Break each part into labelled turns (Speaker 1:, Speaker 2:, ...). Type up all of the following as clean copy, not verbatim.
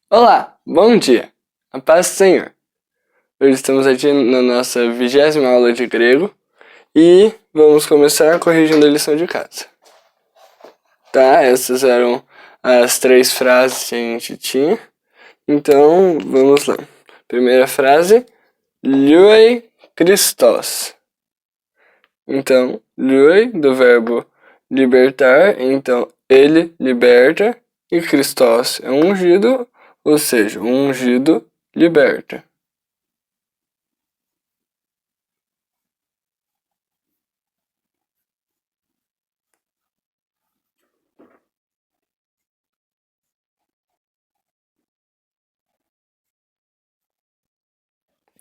Speaker 1: Olá, bom dia, a paz do Senhor. Hoje estamos aqui na nossa 20ª aula de grego e vamos começar corrigindo a lição de casa. Tá, essas eram as 3 frases que a gente tinha, então vamos lá. Primeira frase, Lui Christos. Então, lui do verbo libertar, então ele liberta, e Christos é ungido, ou seja, o ungido liberta.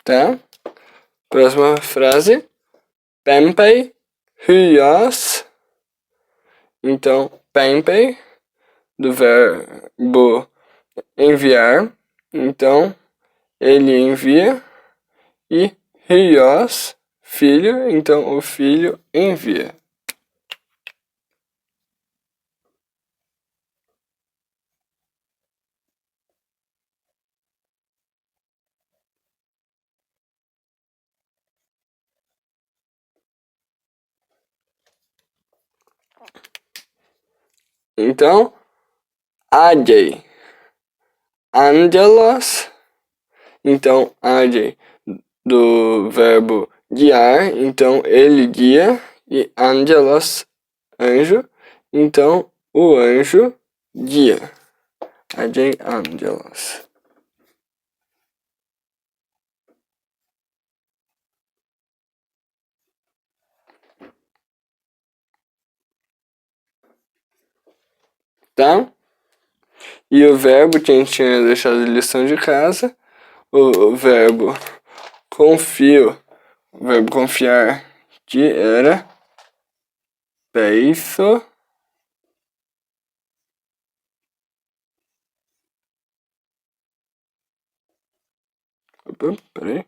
Speaker 1: Tá? Próxima frase, Pempei hyos. Então, Pempei do verbo enviar, então ele envia, e hyos, filho, então o filho envia. Então, agei, angelos, então agei do verbo guiar, então ele guia, e angelos, anjo, então o anjo guia. Agei angelos. Tá? E o verbo que a gente tinha deixado de lição de casa, o verbo confio, o verbo confiar, que era peiso. Opa, peraí.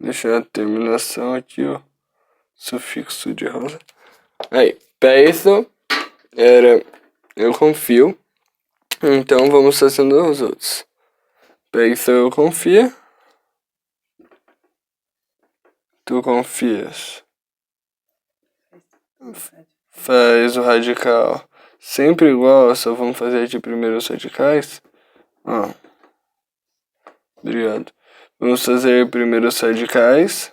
Speaker 1: Deixa a terminação aqui, ó. Sufixo de rosa. Aí, peiso era eu confio. Então vamos fazendo os outros. Peiso eu confio. Tu confias. Faz o radical sempre igual, só vamos fazer de primeiro os radicais. Obrigado. Vamos fazer primeiro os radicais.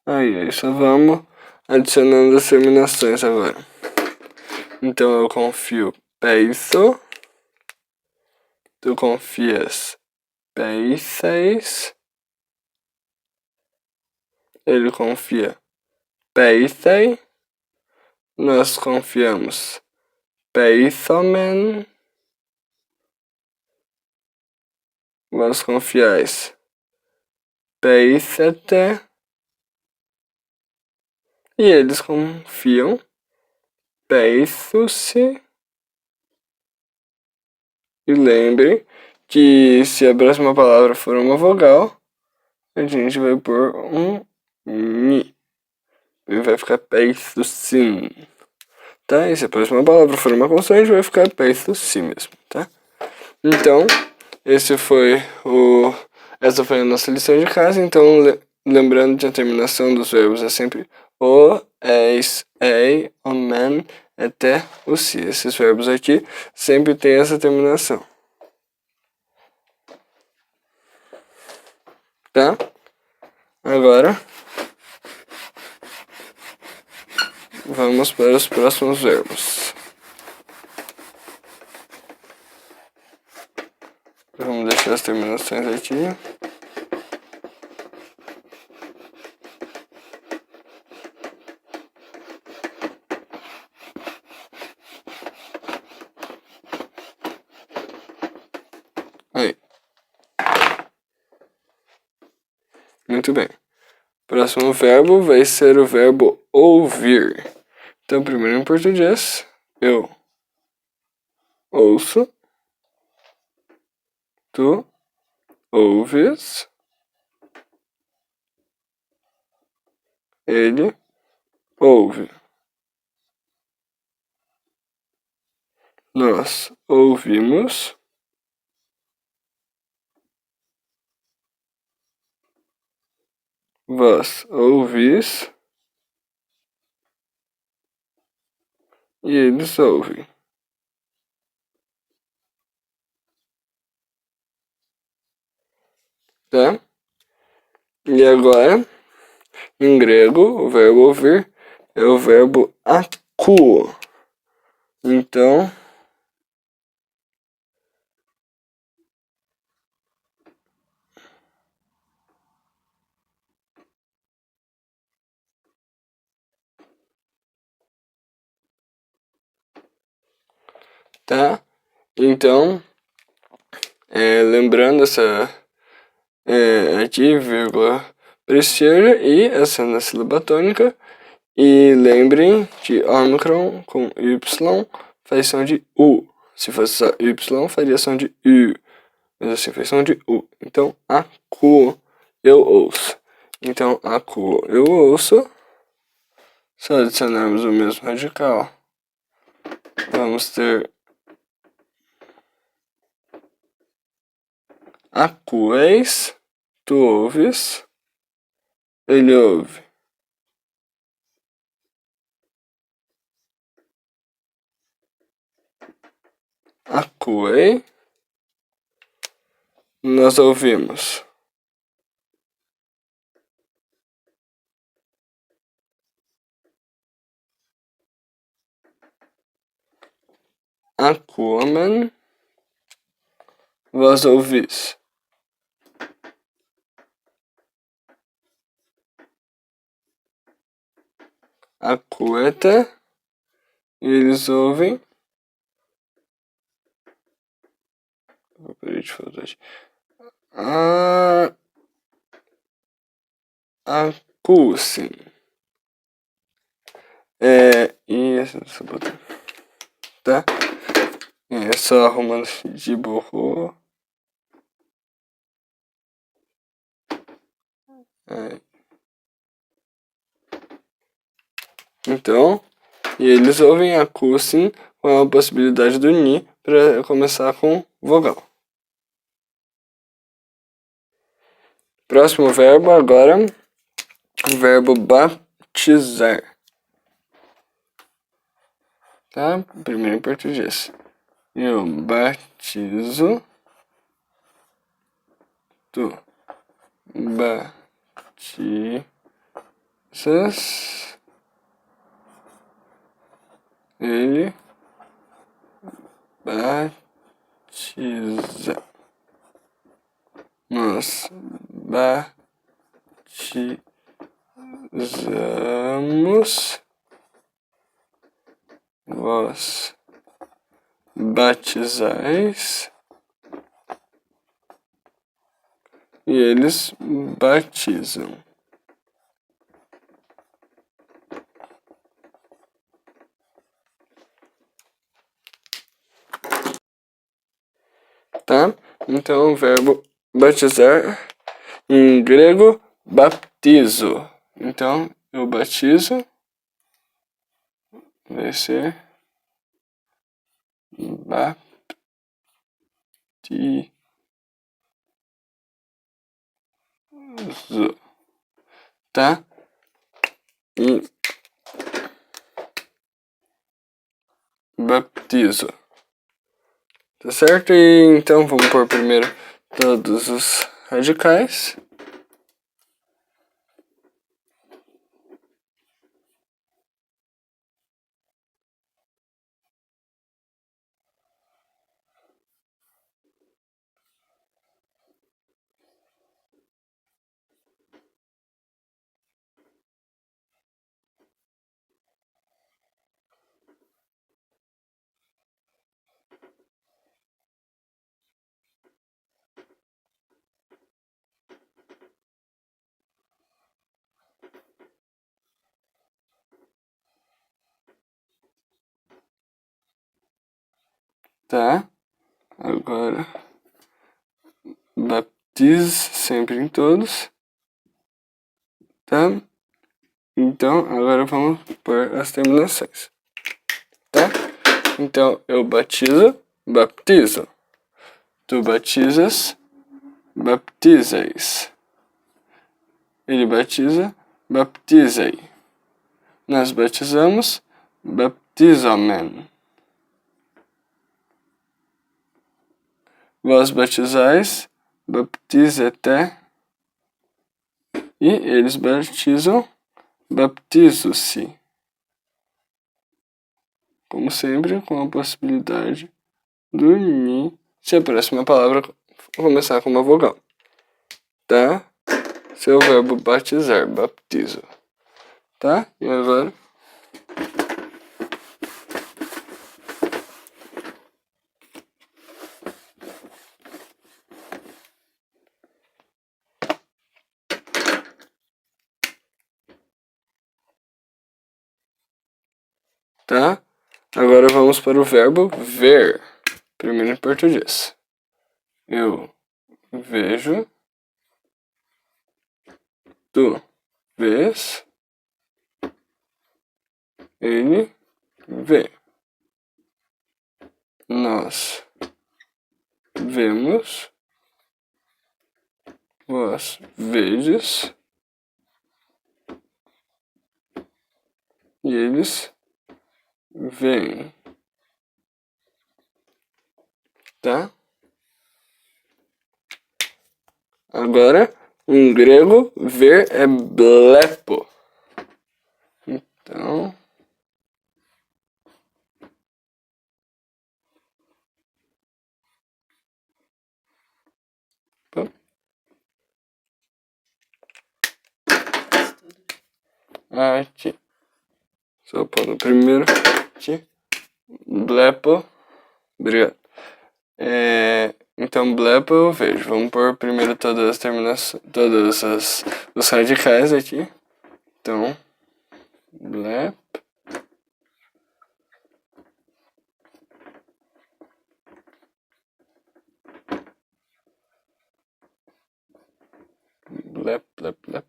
Speaker 1: Aí, só vamos adicionando as terminações agora. Então eu confio peiso. Tu confias peiseis. Ele confia peisei. Nós confiamos peisomen. Vós confiais peisete. E eles confiam peisus-se. E lembre que se a próxima palavra for uma vogal, a gente vai pôr um ni. E vai ficar peisus-sim. Tá? E se a próxima palavra for uma consoante, vai ficar peisus-si mesmo, tá? Então, essa foi a nossa lição de casa. Então, lembrando que a terminação dos verbos é sempre o, eis, ei, omen, até o si. Esses verbos aqui sempre tem essa terminação. Tá? Agora, vamos para os próximos verbos. Vamos deixar as terminações aqui. Aí. Muito bem. Próximo verbo vai ser o verbo ouvir. Então, primeiro em português, eu ouço, tu ouves, ele ouve. Nós ouvimos, vós ouvis e eles ouvem. Tá? E agora, em grego, o verbo ouvir é o verbo akuo. Então, tá? Então, lembrando essa aqui, vírgula precisa e essa na sílaba tônica. E lembrem que Omicron com Y faz som de U. Se fosse só Y, faria som de U. Mas assim, faz som de U. Então, acuo, eu ouço. Então, acuo, eu ouço. Só adicionarmos o mesmo radical. Vamos ter acueis, tu ouves, ele ouve. Acuei, nós ouvimos. Acuamen, vós ouvis. Acueta, eles ouvem. Peraí, deixa eu fazer. Acusem. E essa botar. Tá? É só arrumando de burro. Então, e eles ouvem acusem com a possibilidade do ni para começar com vogal. Próximo verbo agora, o verbo batizar. Tá? Primeiro em português. Eu batizo, tu batizas, ele batiza. Nós batizamos, vós batizais e eles batizam. Tá? Então o verbo batizar em grego baptizo. Então eu batizo vai ser baptizo. Tá? E baptizo. Tá certo? E então vamos pôr primeiro todos os radicais. tá? Agora, baptize sempre em todos, tá? Então, agora vamos por as terminações, tá? Então, eu batizo, baptizo. Tu batizas, baptizais. Ele batiza, baptizei. Nós batizamos, baptizamen. Vós batizais, baptizete. E eles batizam, baptizo-se. Como sempre, com a possibilidade do ni, se a próxima palavra começar com uma vogal. Tá? Seu verbo batizar, baptizo. Tá? E agora? Tá? Agora vamos para o verbo ver. Primeiro em português. Eu vejo. Tu vês. Ele vê. Nós vemos. Vós vedes. E eles veem. Tá? Agora, em grego, ver é blepo. Então... Aqui. Só pôr no primeiro. Aqui. Blepo. Obrigado. Então, blepo eu vejo. Vamos pôr primeiro todas as terminações, os radicais aqui. Então, blep. Blep, blep, blep.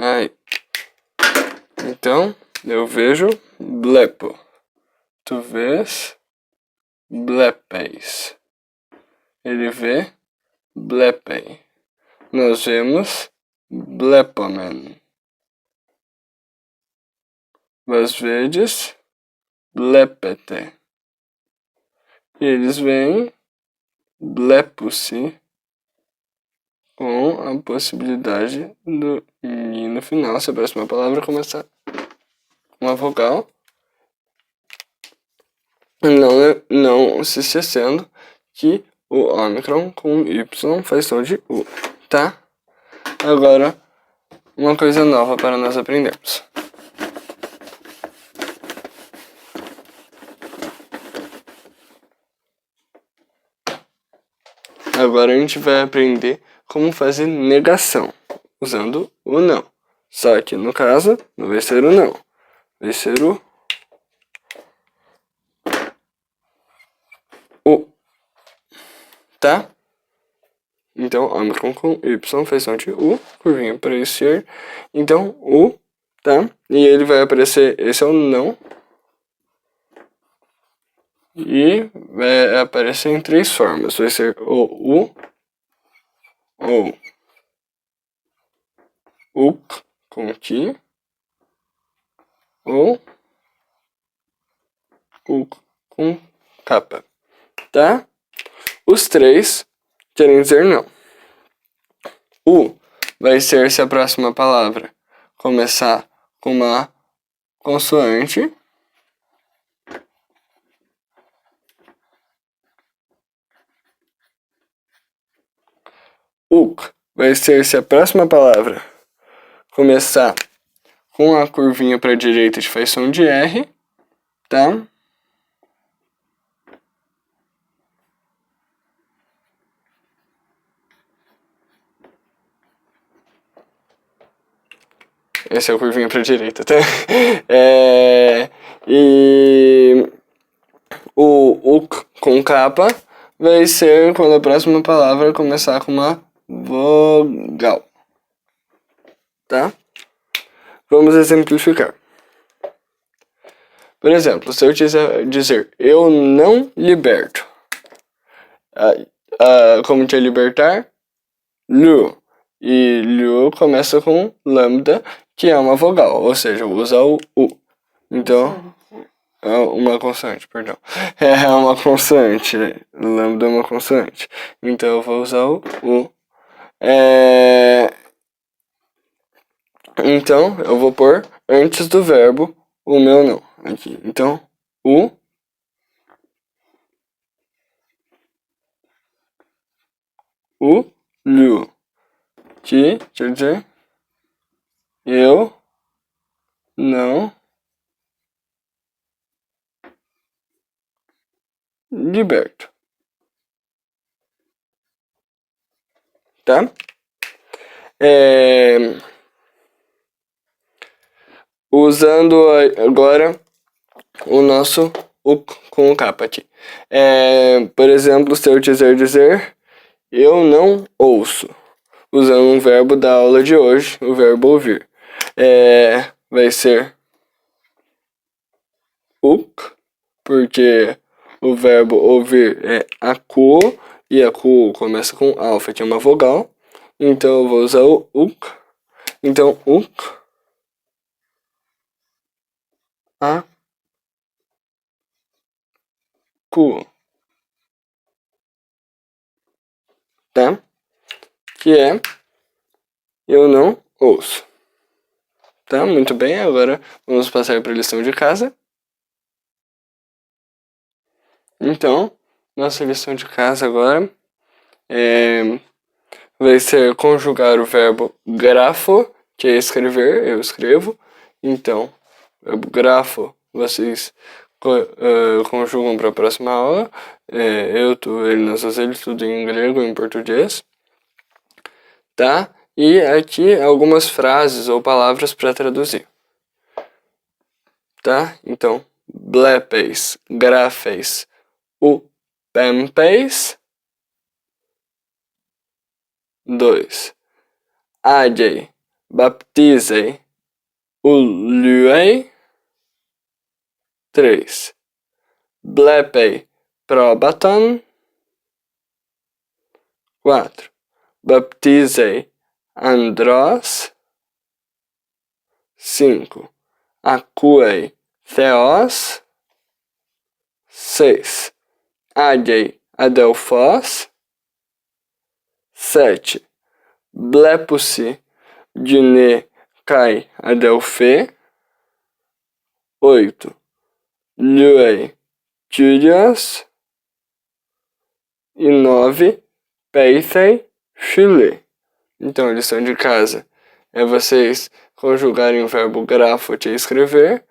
Speaker 1: Aí. Então, eu vejo blepo. Tu vês blepeis. Ele vê blepei. Nós vemos blepomen. Vós vedes blepete. E eles veem blepo-se com a possibilidade do ni no final, se a próxima palavra começar com uma vogal. Não se esquecendo que o ômicron com Y faz som de U, tá? Agora, uma coisa nova para nós aprendermos. Agora a gente vai aprender como fazer negação, usando o não. Só que no caso, não vai ser o não, vai ser o tá? Então, ômicron com Y faz som de U, curvinha para esse. Então, U, tá? E ele vai aparecer, esse é o não. E vai aparecer em três formas. Vai ser o U, ou uk com ki, ou uk com capa, tá? Os três querem dizer não. U vai ser se a próxima palavra começar com uma consoante. Uk vai ser se a próxima palavra começar com a curvinha para a direita de faz som de R, tá? Esse é o curvinho pra direita, tá? E o uk com capa vai ser quando a próxima palavra começar com uma vogal, tá? Vamos exemplificar. Por exemplo, se eu dizer eu não liberto, como que é libertar? Lu. E Lu começa com lambda, que é uma vogal, ou seja, usa o U. Então, é uma consoante, perdão. É uma consoante. Lambda é uma consoante. Então eu vou usar o U. Então eu vou pôr antes do verbo o meu não. Aqui. Então, U. Lu. Que quer dizer eu não liberto. Tá? Usando agora o nosso com o capa aqui. Por exemplo, se eu quiser dizer eu não ouço, usando um verbo da aula de hoje, o verbo ouvir. Vai ser uk, porque o verbo ouvir é aku, e aku começa com alfa, que é uma vogal. Então eu vou usar o uk. Então uk, a, ku, tá? Que é eu não ouço. Tá? Muito bem, agora vamos passar para a lição de casa. Então, nossa lição de casa agora vai ser conjugar o verbo grafo, que é escrever, eu escrevo. Então, o verbo grafo, vocês conjugam para a próxima aula. Eu, tu, ele, nós, eles, tudo em grego e em português. Tá? E aqui algumas frases ou palavras para traduzir. Tá? Então, blepes, grafes, upempes. 2. Agei, baptizei, uluei. 3. Blepei, probaton. 4. Baptizei, andros. 5. Acuei, theos. 6. Agei, adelphos. 7. Blepusi, dine, kai, adelphe. 8. Luei, Julius. E 9. Peithei, Chile. Então, a lição de casa é vocês conjugarem o verbo grafo, que é escrever,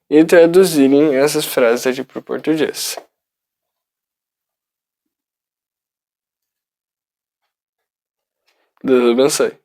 Speaker 1: e traduzirem essas frases aqui para o português. Deus abençoe.